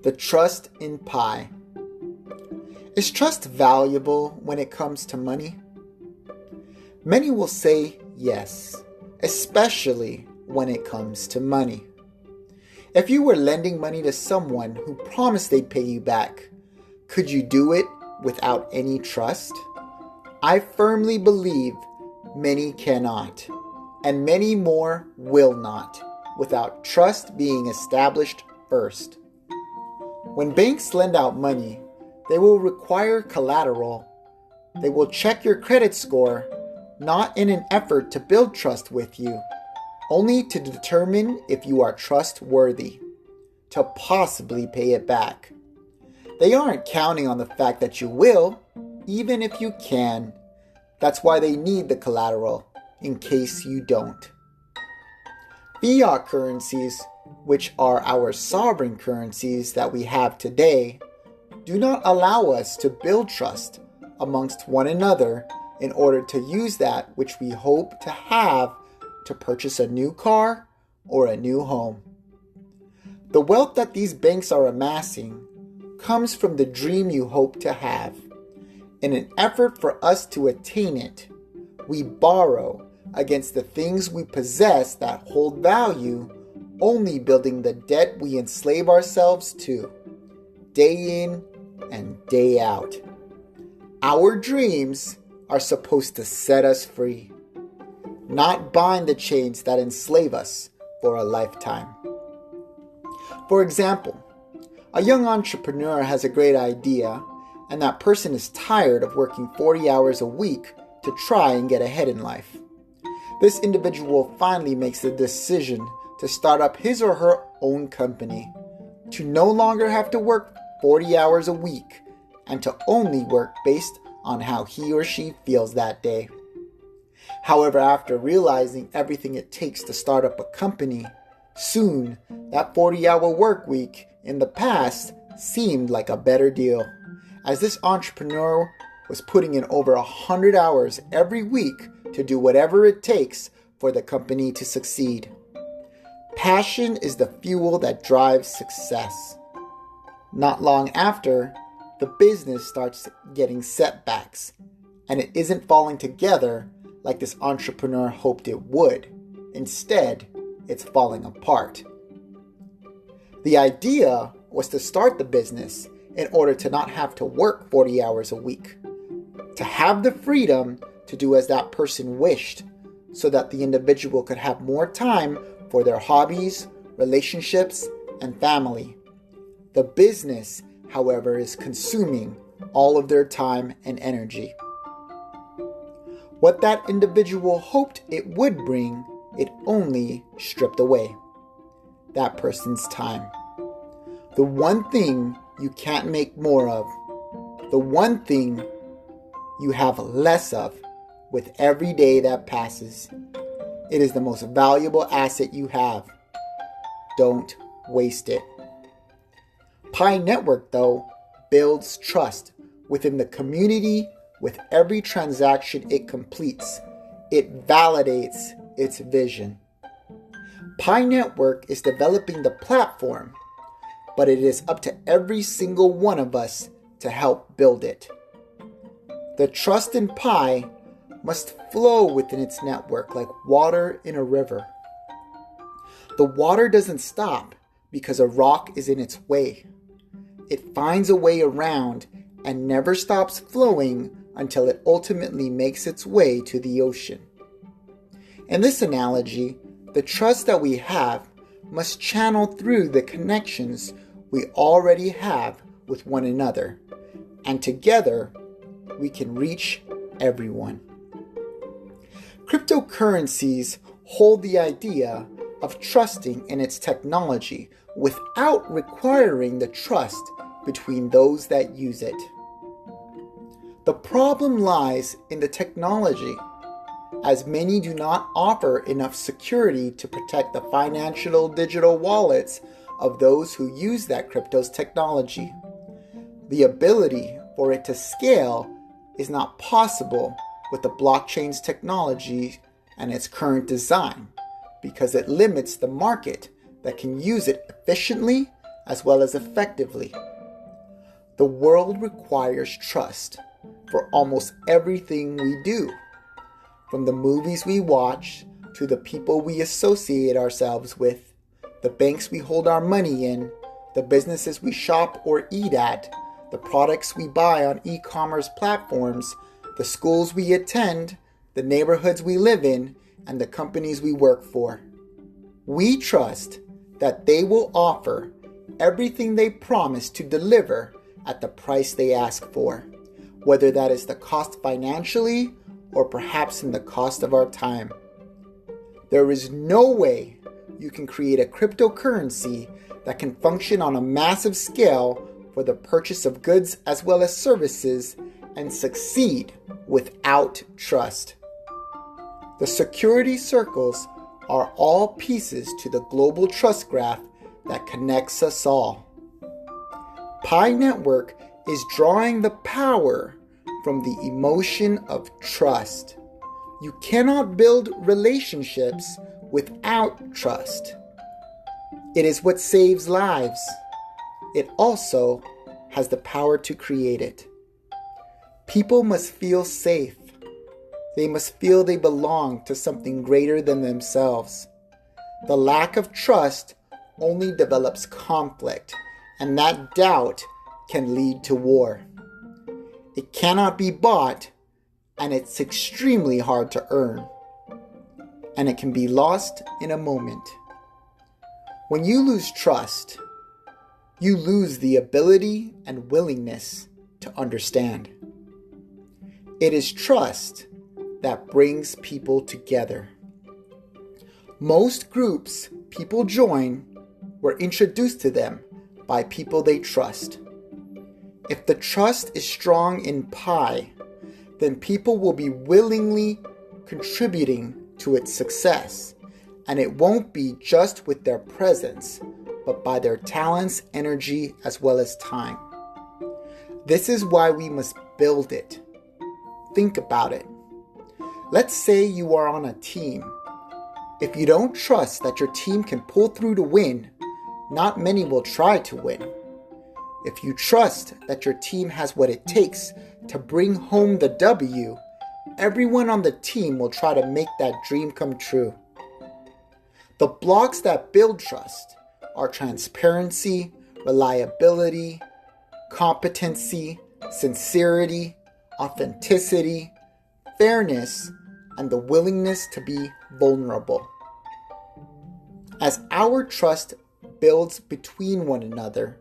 The trust in pi. Is trust valuable when it comes to money? Many will say yes, especially when it comes to money. If you were lending money to someone who promised they'd pay you back, could you do it without any trust? I firmly believe many cannot, and many more will not, without trust being established first. When banks lend out money, they will require collateral. They will check your credit score, not in an effort to build trust with you, only to determine if you are trustworthy, to possibly pay it back. They aren't counting on the fact that you will, even if you can. That's why they need the collateral, in case you don't. Fiat currencies, which are our sovereign currencies that we have today, do not allow us to build trust amongst one another in order to use that which we hope to have to purchase a new car or a new home. The wealth that these banks are amassing comes from the dream you hope to have. In an effort for us to attain it, we borrow against the things we possess that hold value, only building the debt we enslave ourselves to, day in and day out. Our dreams are supposed to set us free, not bind the chains that enslave us for a lifetime. For example, a young entrepreneur has a great idea, and that person is tired of working 40 hours a week to try and get ahead in life. This individual finally makes the decision to start up his or her own company, to no longer have to work 40 hours a week, and to only work based on how he or she feels that day. However, after realizing everything it takes to start up a company, soon that 40-hour work week in the past seemed like a better deal, as this entrepreneur was putting in over 100 hours every week to do whatever it takes for the company to succeed. Passion is the fuel that drives success. Not long after, the business starts getting setbacks, and it isn't falling together like this entrepreneur hoped it would. Instead, it's falling apart. The idea was to start the business in order to not have to work 40 hours a week, to have the freedom to do as that person wished, so that the individual could have more time for their hobbies, relationships, and family. The business, however, is consuming all of their time and energy. What that individual hoped it would bring, it only stripped away. That person's time. The one thing you can't make more of. The one thing you have less of with every day that passes. It is the most valuable asset you have. Don't waste it. Pi Network, though, builds trust within the community with every transaction it completes. It validates its vision. Pi Network is developing the platform, but it is up to every single one of us to help build it. The trust in Pi must flow within its network like water in a river. The water doesn't stop because a rock is in its way. It finds a way around and never stops flowing until it ultimately makes its way to the ocean. In this analogy, the trust that we have must channel through the connections we already have with one another, and together we can reach everyone. Cryptocurrencies hold the idea of trusting in its technology without requiring the trust between those that use it. The problem lies in the technology, as many do not offer enough security to protect the financial digital wallets of those who use that crypto's technology. The ability for it to scale is not possible with the blockchain's technology and its current design, because it limits the market that can use it efficiently as well as effectively. The world requires trust for almost everything we do, from the movies we watch to the people we associate ourselves with, the banks we hold our money in, the businesses we shop or eat at, the products we buy on e-commerce platforms, the schools we attend, the neighborhoods we live in, and the companies we work for. We trust that they will offer everything they promise to deliver at the price they ask for, whether that is the cost financially or perhaps in the cost of our time. There is no way you can create a cryptocurrency that can function on a massive scale for the purchase of goods as well as services and succeed without trust. The security circles are all pieces to the global trust graph that connects us all. Pi Network is drawing the power from the emotion of trust. You cannot build relationships without trust. It is what saves lives. It also has the power to create it. People must feel safe. They must feel they belong to something greater than themselves. The lack of trust only develops conflict, and that doubt can lead to war. It cannot be bought, and it's extremely hard to earn. And it can be lost in a moment. When you lose trust, you lose the ability and willingness to understand. It is trust that brings people together. Most groups people join were introduced to them by people they trust. If the trust is strong in Pi, then people will be willingly contributing to its success, and it won't be just with their presence, but by their talents, energy, as well as time. This is why we must build it. Think about it. Let's say you are on a team. If you don't trust that your team can pull through to win, not many will try to win. If you trust that your team has what it takes to bring home the W, everyone on the team will try to make that dream come true. The blocks that build trust are transparency, reliability, competency, sincerity, authenticity, fairness, and the willingness to be vulnerable. As our trust builds between one another,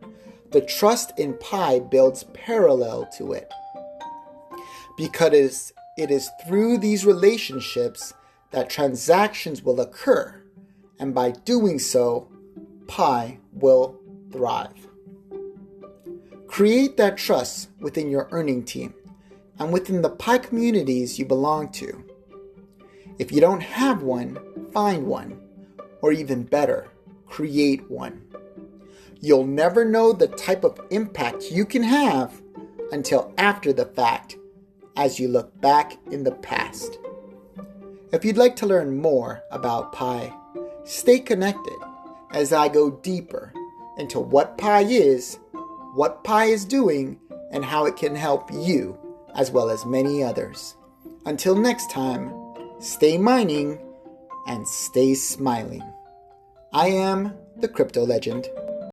the trust in Pi builds parallel to it. Because it is through these relationships that transactions will occur, and by doing so, Pi will thrive. Create that trust within your earning team and within the Pi communities you belong to. If you don't have one, find one, or even better, create one. You'll never know the type of impact you can have until after the fact, as you look back in the past. If you'd like to learn more about Pi, stay connected as I go deeper into what Pi is doing, and how it can help you as well as many others. Until next time, stay mining and stay smiling. I am the Crypto Legend.